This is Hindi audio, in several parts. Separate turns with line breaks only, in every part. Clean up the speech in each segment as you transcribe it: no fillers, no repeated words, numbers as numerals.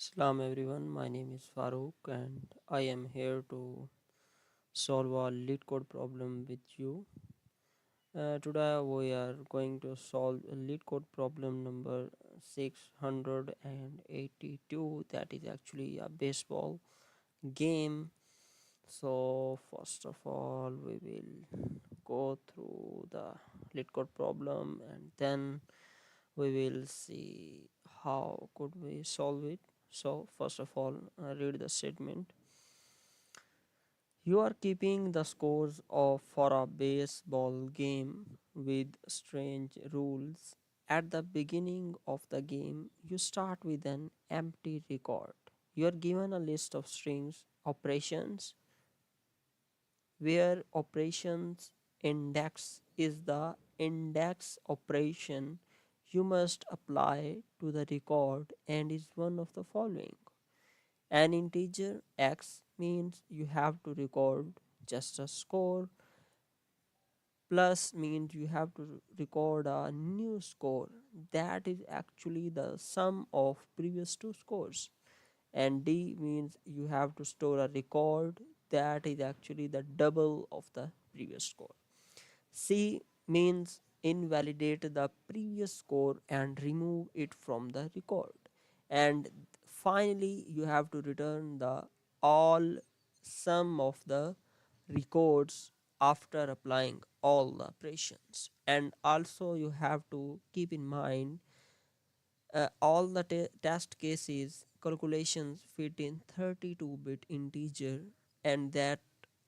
Salam everyone, my name is Farooq and I am here to solve a lead code problem with you. Today we are going to solve a lead code problem number 682, that is actually a baseball game. So first of all we will go through the lead code problem and then we will see how could we solve it. So first of all, read the statement. You are keeping the scores of for a baseball game with strange rules. At the beginning of the game, you start with an empty record. You are given a list of strings operations where operations index is the index operation you must apply to the record and is one of the following. An integer x means you have to record just a score, plus means you have to record a new score that is actually the sum of previous two scores, and d means you have to store a record that is actually the double of the previous score. C means invalidate the previous score and remove it from the record. And finally, you have to return the all sum of the records after applying all the operations. And also, you have to keep in mind all the test cases calculations fit in 32-bit integer and that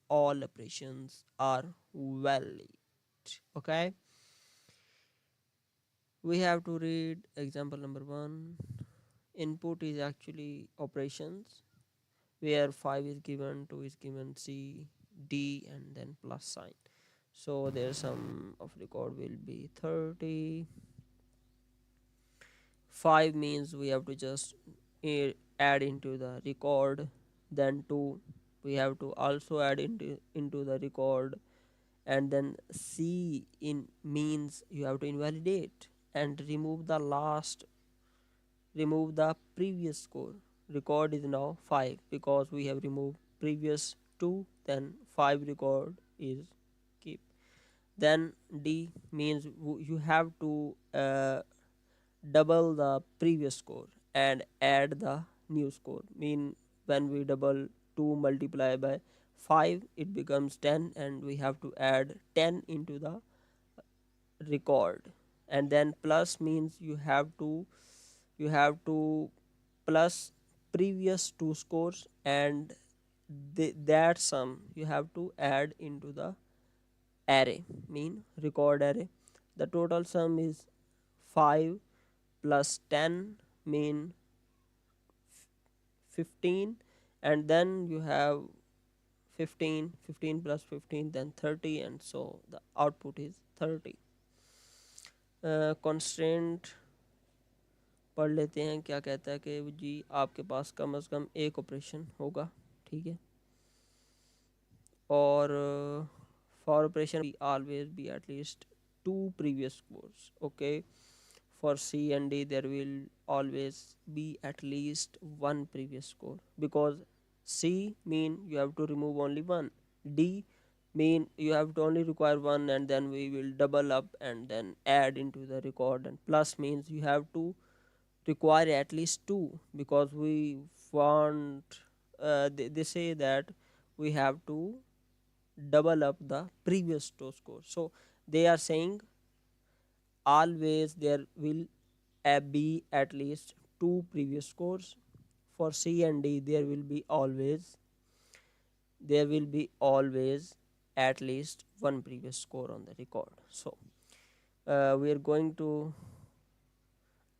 all operations are valid. Okay, we have to read example number 1. Input is actually operations where 5 is given, 2 is given, c, d, and then plus sign. So their sum of record will be 30. 5 means we have to just add into the record, then 2 we have to also add into the record, and then c in means you have to invalidate and remove the previous score. Record is now 5 because we have removed previous 2, then 5 record is keep. Then d means you have to double the previous score and add the new score. Mean when we double 2 multiply by 5 it becomes 10 and we have to add 10 into the record. And then plus means you have to plus previous two scores and that sum you have to add into the array, mean record array. The total sum is 5 plus 10 mean 15, and then you have 15 plus 15 then 30, and so the output is 30. Constraint पढ़ लेते हैं क्या कहता है कि जी आपके पास कम से कम एक ऑपरेशन होगा, ठीक है, और for operation we always be at least two previous scores. Okay, for C and D there will always be at least one previous score because C mean you have to remove only one, D mean you have to only require one and then we will double up and then add into the record, and plus means you have to require at least two because we want they say that we have to double up the previous two scores. So they are saying always there will be at least two previous scores. For C and D there will be always at least one previous score on the record. So we are going to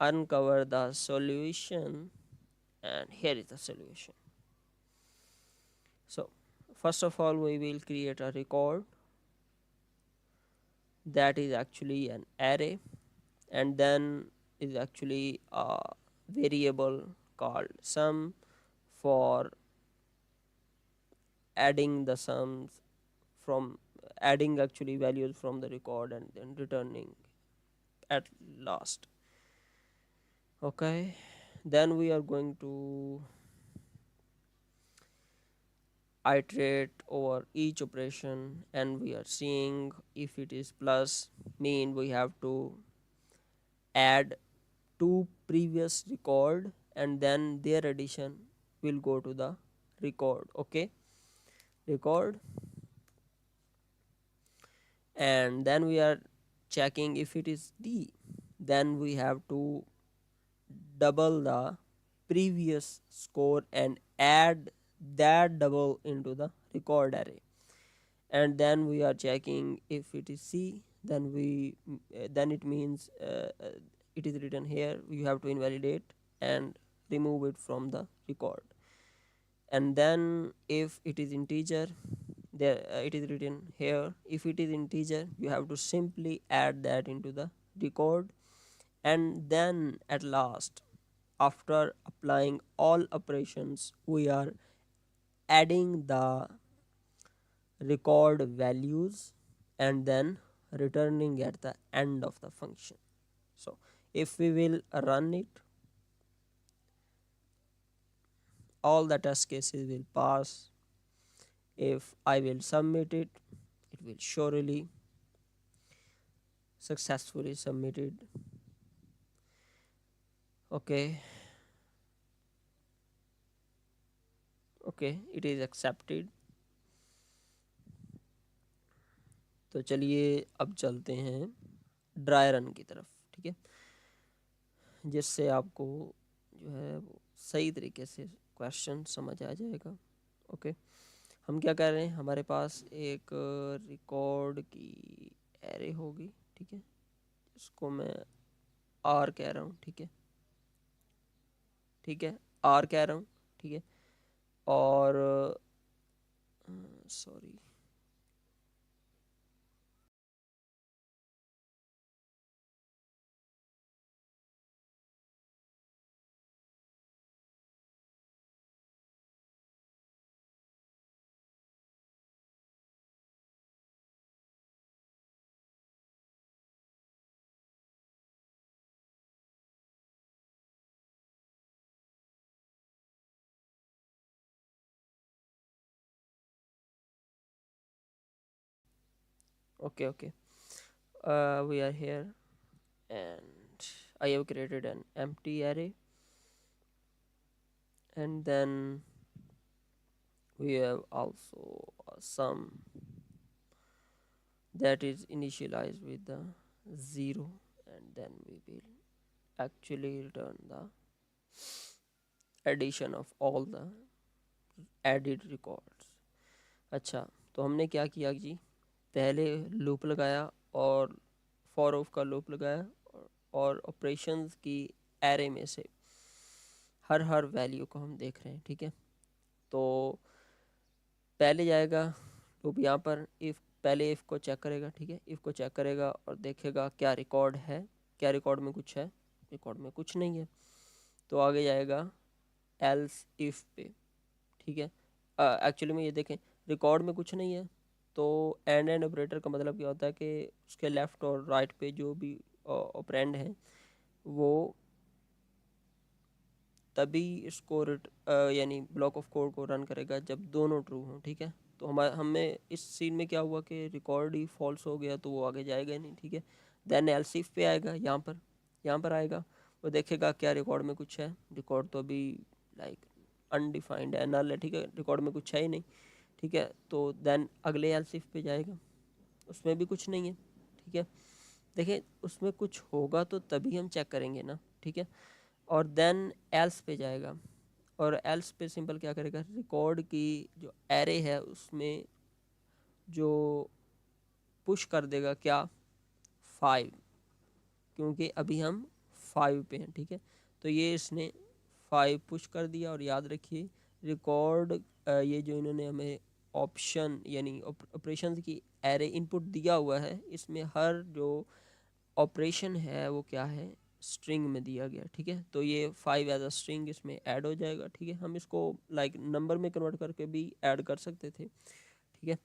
uncover the solution, and here is the solution. So first of all we will create a record that is actually an array, and then is actually a variable called sum for adding the sums from adding actually values from the record and then returning at last. Okay, then we are going to iterate over each operation, and we are seeing if it is plus, mean we have to add two previous record and then their addition will go to the record. Okay, record. And then we are checking if it is D, then we have to double the previous score and add that double into the record array. And then we are checking if it is C, then then it means it is written here, you have to invalidate and remove it from the record. And then if it is integer, there it is written here, if it is integer you have to simply add that into the record. And then at last, after applying all operations, we are adding the record values and then returning at the end of the function. So if we will run it, all the test cases will pass. If I will submit it, it will surely successfully submitted. Okay, okay, it is accepted. तो चलिए अब चलते हैं ड्राई रन की तरफ, ठीक है, जिससे आपको जो है वो सही तरीके से क्वेश्चन समझ आ जाएगा। ओके, हम क्या कर रहे हैं, हमारे पास एक रिकॉर्ड की एरे होगी, ठीक है, इसको मैं आर कह रहा हूँ, ठीक है, ठीक है, आर कह रहा हूँ, ठीक है, और sorry okay, okay, we are here and I have created an empty array, and then we have also a sum that is initialized with the 0, and then we will actually return the addition of all the added records. अच्छा, तो हमने क्या किया जी, पहले लूप लगाया और फॉर ऑफ का लूप लगाया और ऑपरेशंस की एरे में से हर वैल्यू को हम देख रहे हैं, ठीक है। तो पहले जाएगा लूप यहाँ पर, इफ़ पहले इफ़ को चेक करेगा, ठीक है, इफ़ को चेक करेगा और देखेगा क्या रिकॉर्ड है, क्या रिकॉर्ड में कुछ है, रिकॉर्ड में कुछ नहीं है, तो आगे जाएगा एल्स इफ़ पे, ठीक है। एक्चुअली में ये देखें, रिकॉर्ड में कुछ नहीं है, तो एंड ऑपरेटर का मतलब क्या होता है कि उसके लेफ़्ट और राइट पे जो भी ऑपरेंड है वो तभी इसको यानी ब्लॉक ऑफ कोड को रन करेगा जब दोनों ट्रू हों, ठीक है। तो हमें इस सीन में क्या हुआ कि रिकॉर्ड ही फॉल्स हो गया, तो वो आगे जाएगा नहीं, ठीक है। देन एल्स इफ पे आएगा, यहाँ पर आएगा, वो देखेगा क्या रिकॉर्ड में कुछ है, रिकॉर्ड तो अभी लाइक अनडिफाइंड है, नल है, ठीक है, रिकॉर्ड में कुछ है ही नहीं, ठीक है। तो देन अगले एल्स इफ पे जाएगा, उसमें भी कुछ नहीं है, ठीक है। देखिए उसमें कुछ होगा तो तभी हम चेक करेंगे ना, ठीक है। और देन एल्स पे जाएगा, और एल्स पे सिंपल क्या करेगा, रिकॉर्ड की जो एरे है उसमें जो पुश कर देगा क्या, 5, क्योंकि अभी हम 5 पे हैं, ठीक है। तो ये इसने 5 पुश कर दिया, और याद रखिए रिकॉर्ड ये जो इन्होंने हमें ऑप्शन यानी ऑपरेशन की एरे इनपुट दिया हुआ है, इसमें हर जो ऑपरेशन है वो क्या है, स्ट्रिंग में दिया गया, ठीक है। तो ये 5 एज अ स्ट्रिंग इसमें ऐड हो जाएगा, ठीक है। हम इसको लाइक नंबर में कन्वर्ट करके भी ऐड कर सकते थे, ठीक है।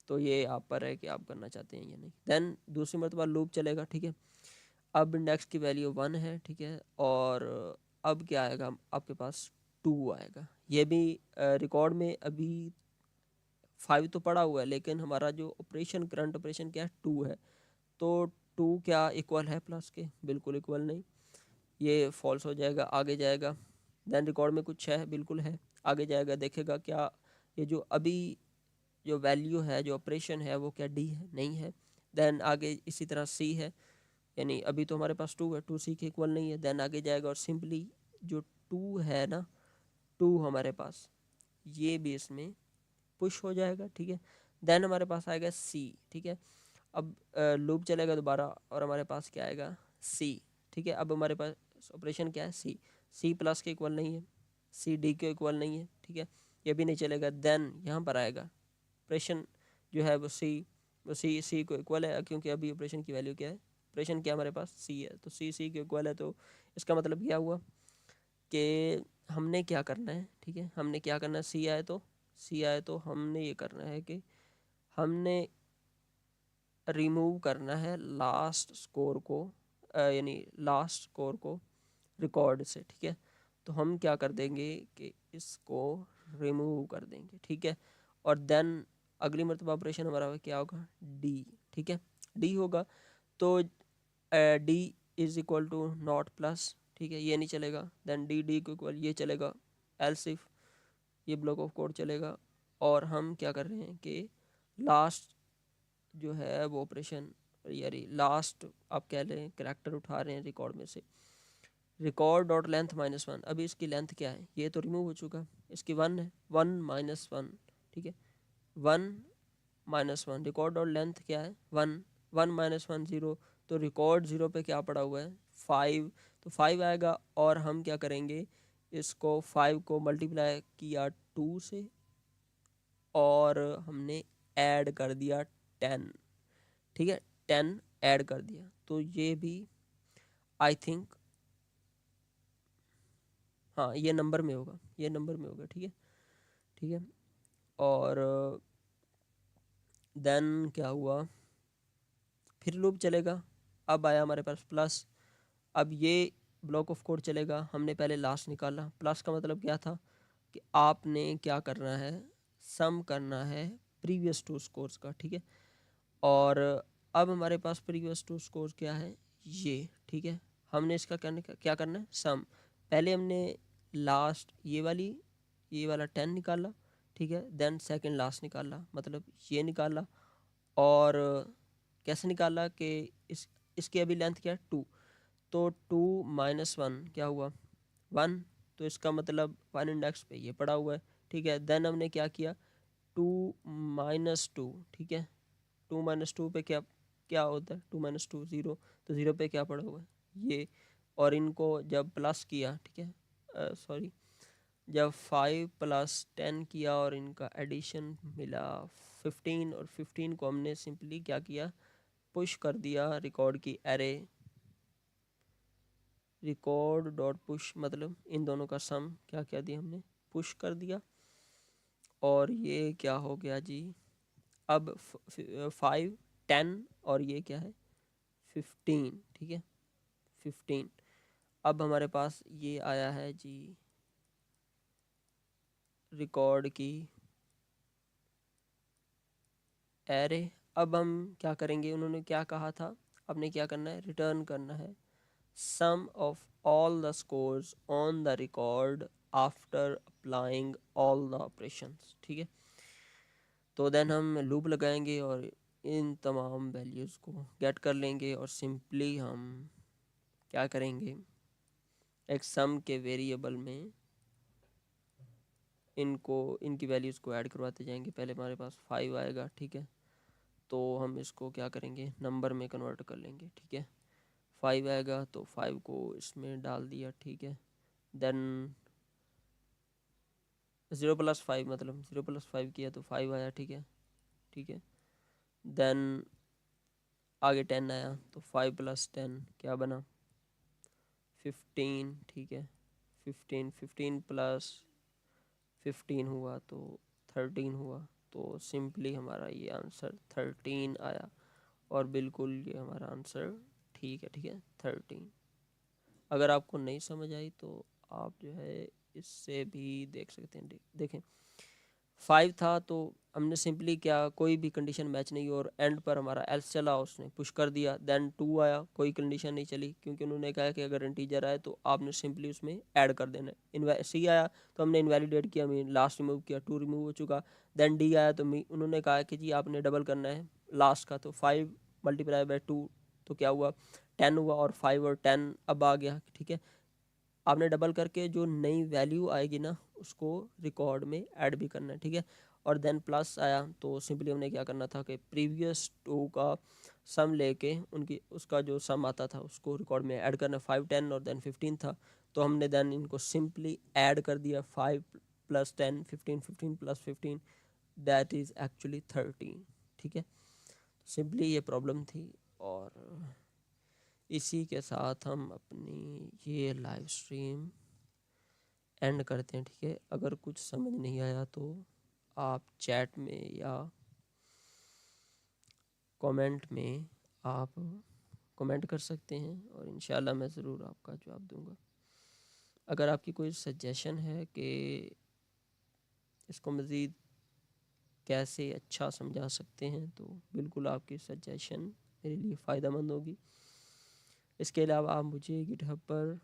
तो ये आप पर है कि आप करना चाहते हैं या नहीं। देन दूसरी मरतबा लूप चलेगा, ठीक है। अब इंडेक्स की वैल्यू 1 है, ठीक है, और अब क्या आएगा आपके पास, 2 आएगा। ये भी रिकॉर्ड में अभी 5 तो पड़ा हुआ है, लेकिन हमारा जो ऑपरेशन करंट ऑपरेशन क्या है, 2 है। तो 2 क्या इक्वल है प्लस के? बिल्कुल इक्वल नहीं, ये फॉल्स हो जाएगा, आगे जाएगा। देन रिकॉर्ड में कुछ है, बिल्कुल है, आगे जाएगा देखेगा क्या ये जो अभी जो वैल्यू है, जो ऑपरेशन है, वो क्या डी है? नहीं है। देन आगे इसी तरह सी है, यानी अभी तो हमारे पास 2 है, 2 सी के इक्वल नहीं है। देन आगे जाएगा और सिंपली जो 2 है ना, 2 हमारे पास ये भी इसमें पुश हो जाएगा, ठीक है। देन हमारे पास आएगा सी, ठीक है। अब लूप चलेगा दोबारा और हमारे पास क्या आएगा, सी, ठीक है। अब हमारे पास ऑपरेशन क्या है, सी, सी प्लस के इक्वल नहीं है, सी डी के इक्वल नहीं है, ठीक है, ये भी नहीं चलेगा। देन यहाँ पर आएगा ऑपरेशन जो है वो सी को इक्वल है, क्योंकि अभी ऑपरेशन की वैल्यू क्या है, ऑपरेशन क्या हमारे पास सी है, तो सी के इक्वल है। तो इसका मतलब क्या हुआ कि हमने क्या करना है, ठीक है, हमने क्या करना है, सी आए तो हमने ये करना है कि हमने रिमूव करना है लास्ट स्कोर को, यानी लास्ट स्कोर को रिकॉर्ड से, ठीक है। तो हम क्या कर देंगे कि इसको रिमूव कर देंगे, ठीक है। और देन अगली मरतबा ऑपरेशन हमारा क्या होगा, डी, ठीक है, डी होगा। तो D is equal to not plus, ठीक है, ये नहीं चलेगा। देन डी डी को इक्वल ये चलेगा, एल्स इफ ये ब्लॉक ऑफ कोड चलेगा। और हम क्या कर रहे हैं कि लास्ट जो है वो ऑपरेशन, यानी लास्ट आप कह लें करेक्टर उठा रहे हैं रिकॉर्ड में से, रिकॉर्ड डॉट लेंथ -1। अभी इसकी लेंथ क्या है, ये तो रिमूव हो चुका, इसकी 1 है, 1 - 1, ठीक है, 1 - 1 रिकॉर्ड डॉट लेंथ क्या है, 1, 1 - 1 0। तो रिकॉर्ड 0 पे क्या पड़ा हुआ है, 5, तो 5 आएगा। और हम क्या करेंगे, इसको 5 को मल्टीप्लाई किया 2 से और हमने ऐड कर दिया 10, ठीक है, 10 ऐड कर दिया। तो ये भी आई थिंक, हाँ ये नंबर में होगा, ये नंबर में होगा, ठीक है, ठीक है। और देन क्या हुआ, फिर लूप चलेगा। अब आया हमारे पास प्लस, अब ये ब्लॉक ऑफ कोड चलेगा। हमने पहले लास्ट निकाला, प्लस का मतलब क्या था कि आपने क्या करना है, सम करना है प्रीवियस 2 स्कोर्स का, ठीक है। और अब हमारे पास प्रीवियस 2 स्कोर्स क्या है, ये, ठीक है। हमने इसका क्या करना है, सम। पहले हमने लास्ट ये वाला 10 निकाला, ठीक है। देन सेकंड लास्ट निकाला, मतलब ये निकाला। और कैसे निकाला कि इसकी अभी लेंथ क्या है, 2। तो 2 - 1 क्या हुआ, 1। तो इसका मतलब 1 इंडेक्स पे ये पड़ा हुआ है, ठीक है। देन हमने क्या किया, 2 - 2, ठीक है, 2 - 2 पे क्या क्या होता है, 2 - 2 0। तो 0 पे क्या पड़ा हुआ है, ये। और इनको जब प्लस किया, ठीक है, सॉरी, जब 5 + 10 किया और इनका एडिशन मिला 15, और 15 को हमने सिंपली क्या किया, पुश कर दिया रिकॉर्ड की एरे, रिकॉर्ड डॉट पुश, मतलब इन दोनों का सम क्या क्या दिया हमने, पुश कर दिया। और ये क्या हो गया जी, अब 5, 10 और ये क्या है, 15, ठीक है, 15। अब हमारे पास ये आया है जी रिकॉर्ड की एरे। अब हम क्या करेंगे, उन्होंने क्या कहा था, आपने क्या करना है, रिटर्न करना है sum of all the scores on the record after applying all the operations, ठीक है। तो देन हम लूप लगाएंगे और इन तमाम वैल्यूज़ को गेट कर लेंगे और सिंपली हम क्या करेंगे, एक सम के वेरिएबल में इनको इनकी वैल्यूज़ को ऐड करवाते जाएंगे। पहले हमारे पास 5 आएगा, ठीक है, तो हम इसको क्या करेंगे, नंबर में कन्वर्ट कर लेंगे, ठीक है। 5 आएगा तो 5 को इसमें डाल दिया, ठीक है। देन 0 + 5, मतलब 0 + 5 किया तो 5 आया, ठीक है, ठीक है। देन आगे 10 आया तो 5 + 10 क्या बना, 15, ठीक है, 15, 15 + 15 हुआ तो 13 हुआ। तो सिंपली हमारा ये आंसर 13 आया, और बिल्कुल ये हमारा आंसर ठीक है, ठीक है, 13। अगर आपको नहीं समझ आई तो आप जो है इससे भी देख सकते हैं। देखें, 5 था तो हमने सिंपली क्या, कोई भी कंडीशन मैच नहीं और एंड पर हमारा एल्स चला, उसने पुश कर दिया। देन 2 आया, कोई कंडीशन नहीं चली क्योंकि उन्होंने कहा कि अगर इंटीजर आए तो आपने सिंपली उसमें ऐड कर देना है। सी आया तो हमने इनवैलिडेट किया, मीन लास्ट रिमूव किया, 2 रिमूव हो चुका। देन डी आया तो उन्होंने कहा कि जी आपने डबल करना है लास्ट का, तो 5 मल्टीप्लाई बाई 2 तो क्या हुआ, 10 हुआ, और 5 और 10 अब आ गया। ठीक है, आपने डबल करके जो नई वैल्यू आएगी ना उसको रिकॉर्ड में ऐड भी करना है। ठीक है, और देन प्लस आया तो सिंपली हमने क्या करना था कि प्रीवियस 2 का सम लेके उनकी उसका जो सम आता था उसको रिकॉर्ड में ऐड करना। 5 10 और देन 15 था, तो हमने देन इनको सिंपली ऐड कर दिया। 5 plus 10 15, 15 plus 15 that is actually 13। ठीक है, सिंपली ये प्रॉब्लम थी। और इसी के साथ हम अपनी ये लाइव स्ट्रीम एंड करते हैं। ठीक है, अगर कुछ समझ नहीं आया तो आप चैट में या कमेंट में आप कमेंट कर सकते हैं और इंशाल्लाह मैं ज़रूर आपका जवाब दूंगा। अगर आपकी कोई सजेशन है कि इसको मज़ीद कैसे अच्छा समझा सकते हैं तो बिल्कुल आपकी सजेशन मेरे लिए फ़ायदेमंद होगी। इसके अलावा आप मुझे गिटहब पर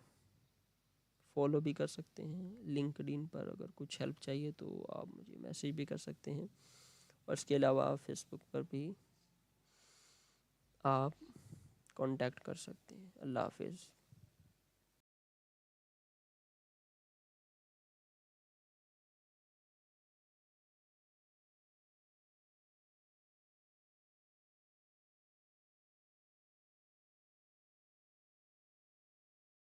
फॉलो भी कर सकते हैं, लिंक्डइन पर अगर कुछ हेल्प चाहिए तो आप मुझे मैसेज भी कर सकते हैं, और इसके अलावा फेसबुक पर भी आप कांटेक्ट कर सकते हैं। अल्लाह हाफिज़।